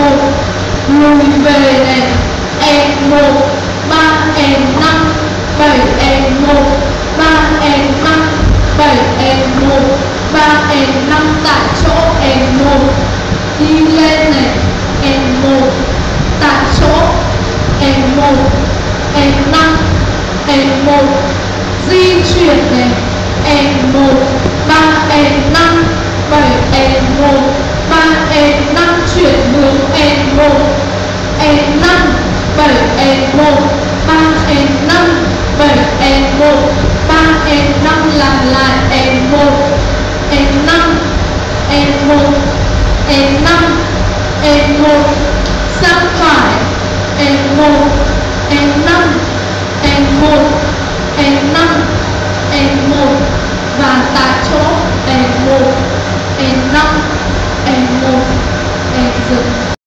1 lùi về này, E1 3E5 7E1 3E5 7E1 3E5 tại chỗ E1 đi lên này, E1 tại chỗ E1 E5 E1 di chuyển này, E1 3E5 7E1 3E5 chuyển hướng E1 E5 7E1 3E5 7E1 3E5